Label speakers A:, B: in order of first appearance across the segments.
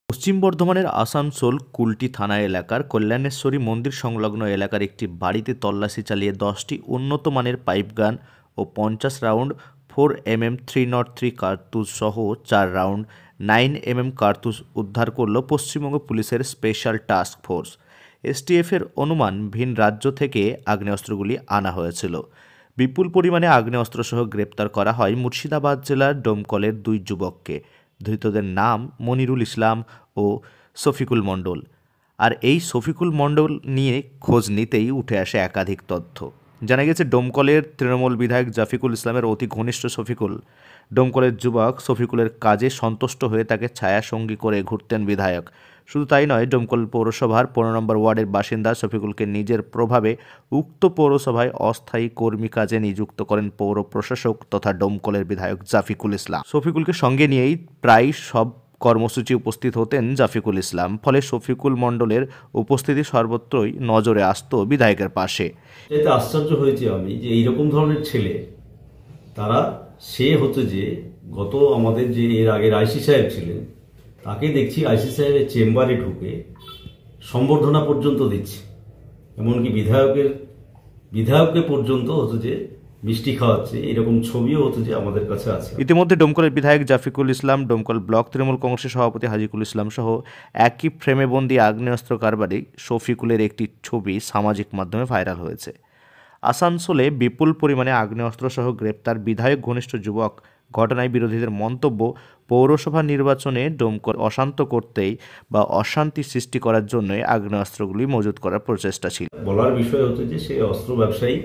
A: পশ্চিম বর্ধমানের আসানসোল কুলটি থানা এলাকার কল্যাণেশ্বরী মন্দির সংলগ্ন এলাকার একটি বাড়িতে তল্লাশি চালিয়ে 10টি উন্নত মানের পাইপগান ও 50 রাউন্ড 4mm 303 কার্তুজ সহ 4 রাউন্ড 9mm কার্তুজ উদ্ধার করল পশ্চিমবঙ্গ পুলিশের স্পেশাল টাস্ক ফোর্স। এসটিএফের অনুমান ভিন রাজ্য থেকে আগ্নেয়াস্ত্রগুলি আনা হয়েছিল। বিপুল পরিমাণে আগ্নেয়াস্ত্রসহ গ্রেপ্তার করা হয় মুর্শিদাবাদ জেলার ডোমকলের 2 যুবককে। ধৃতদের নাম মনিরুল ইসলাম ও শফিকুল মণ্ডল। আর এই শফিকুল মণ্ডল নিয়ে খোঁজ নিতেই উঠে আসে একাধিক তথ্য। জানা গেছে ডোমকলের তৃণমূল বিধায়ক জাফিকুল ইসলামের অতি ঘনিষ্ঠ শফিকুল। ডোমকলের যুবক শফিকুলের কাজে সন্তুষ্ট হয়ে তাকে ছায়াসঙ্গী করে ঘুরতেন বিধায়ক। শুধু তাই নয়, ডোমকল পৌরসভার 15 নম্বর ওয়ার্ডের বাসিন্দা শফিকুলকে নিজের প্রভাবে উক্ত পৌরসভায় অস্থায়ী কর্মী কাজে নিযুক্ত করেন পৌর প্রশাসক তথা ডোমকলের বিধায়ক জাফিকুল ইসলাম। শফিকুলকে সঙ্গে নিয়েই প্রায় সব কর্মসূচি উপস্থিত হতেন জাফিকুল ইসলাম। ফলে শফিকুল মণ্ডলের উপস্থিতি সর্বত্রই নজরে আসতো বিধায়কের পাশে।
B: এতে আশ্চর্য হয়েছি আমি যে এইরকম ধরনের ছেলে তারা সে হচ্ছে যে গত আমাদের যে এর আগের আইসি সাহেব ছিলেন তাকে দেখছি আইসি সাহেবের চেম্বারে ঢুকে সম্বর্ধনা পর্যন্ত দিচ্ছে, এমনকি বিধায়ককে পর্যন্ত হচ্ছে যে মিষ্টি খাওয়াচ্ছে। এরকম ছবিও হচ্ছে যে আমাদের কাছে আছে।
A: ইতিমধ্যে ডোমকলের বিধায়ক জাফিকুল ইসলাম, ডোমকল ব্লক তৃণমূল কংগ্রেসের সভাপতি হাজিকুল ইসলাম সহ একই ফ্রেমে বন্দি আগ্নেয়াস্ত্র কারবারি শফিকুলের একটি ছবি সামাজিক মাধ্যমে ভাইরাল হয়েছে। আসানসোলে বিপুল পরিমাণে আগ্নেয়াস্ত্র সহ গ্রেপ্তার বিধায়ক ঘনিষ্ঠ যুবক। ঘটনায় বিরোধীদের মন্তব্য, পৌরসভা নির্বাচনে ডোমকল অশান্ত করতেই বা অশান্তি সৃষ্টি করার জন্যই আগ্নেয়াস্ত্রগুলি মজুত করার প্রচেষ্টা ছিল।
B: বলার বিষয় হচ্ছে যে সে অস্ত্র ব্যবসায়ী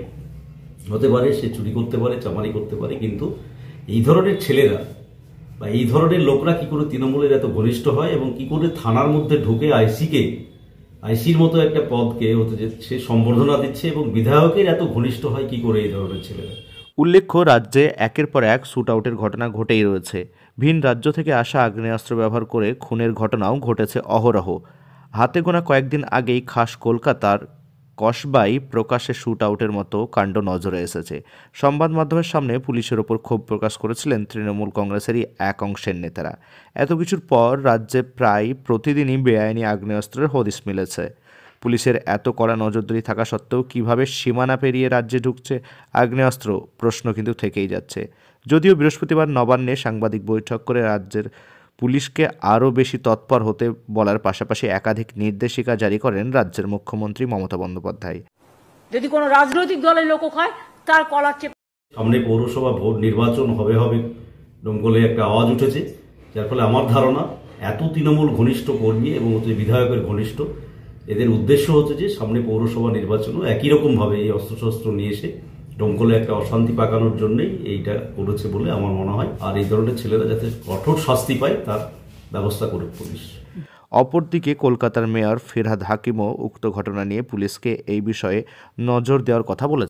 B: হতে পারে, সে চুরি করতে পারে, চামারি করতে পারে, কিন্তু এই ধরনের ছেলেরা বা এই ধরনের লোকরা কি করে তৃণমূলের এত ঘনিষ্ঠ হয় এবং কি করে থানার মধ্যে ঢুকে আইসির মতো একটা পদকে হতে যে সে সম্বর্ধনা দিচ্ছে এবং বিধায়কের এত ঘনিষ্ঠ হয় কি করে এই ধরনের ছেলেরা।
A: উল্লেখ্য, রাজ্যে একের পর এক শুট আউটের ঘটনা ঘটেই রয়েছে। ভিন রাজ্য থেকে আসা আগ্নেয়াস্ত্র ব্যবহার করে খুনের ঘটনাও ঘটেছে অহরহ। হাতে গোনা কয়েকদিন আগেই খাস কলকাতার কসবায় প্রকাশ্যে শুট আউটের মতো কাণ্ড নজরে এসেছে। সংবাদ মাধ্যমের সামনে পুলিশের ওপর ক্ষোভ প্রকাশ করেছিলেন তৃণমূল কংগ্রেসেরই এক অংশের নেতারা। এত কিছুর পর রাজ্যে প্রায় প্রতিদিনই বেআইনি আগ্নেয়াস্ত্রের হদিশ মিলেছে। পুলিশের এত কড়া নজরদারি থাকা সত্ত্বেও কিভাবে সীমানা পেরিয়ে রাজ্যে ঢুকছে আগ্নেয়াস্ত্র, প্রশ্ন কিন্তু থেকেই যাচ্ছে। যদিও বৃহস্পতিবার নবান্নে সাংবাদিক বৈঠক করে রাজ্যের পুলিশকে আরও বেশি তৎপর হতে বলার পাশাপাশি একাধিক নির্দেশিকা জারি করেন রাজ্যের মুখ্যমন্ত্রী মমতা বন্দ্যোপাধ্যায়।
C: যদি কোনো রাজনৈতিক দলের লোক হয় তার কলার চেপে
B: সামনে পৌরসভা ভোট নির্বাচন হবে ডোমকলে একটা আওয়াজ উঠেছে, যার ফলে আমার ধারণা এত তৃণমূল ঘনিষ্ঠ কর্মী এবং বিধায়কের ঘনিষ্ঠ এদের উদ্দেশ্য হচ্ছে যে সামনে পৌরসভা নির্বাচনও একই রকমভাবে এই অস্ত্রশস্ত্র নিয়ে এসে ডোমকলে একটা অশান্তি পাকানোর জন্যই এইটা করেছে বলে আমার মনে হয়। আর এই ধরনের ছেলেরা যাতে কঠোর শাস্তি পায় তার ব্যবস্থা করে পুলিশ।
A: অপরদিকে কলকাতার মেয়র ফিরহাদ হাকিমও উক্ত ঘটনা নিয়ে পুলিশকে এই বিষয়ে নজর দেওয়ার কথা বলেছেন।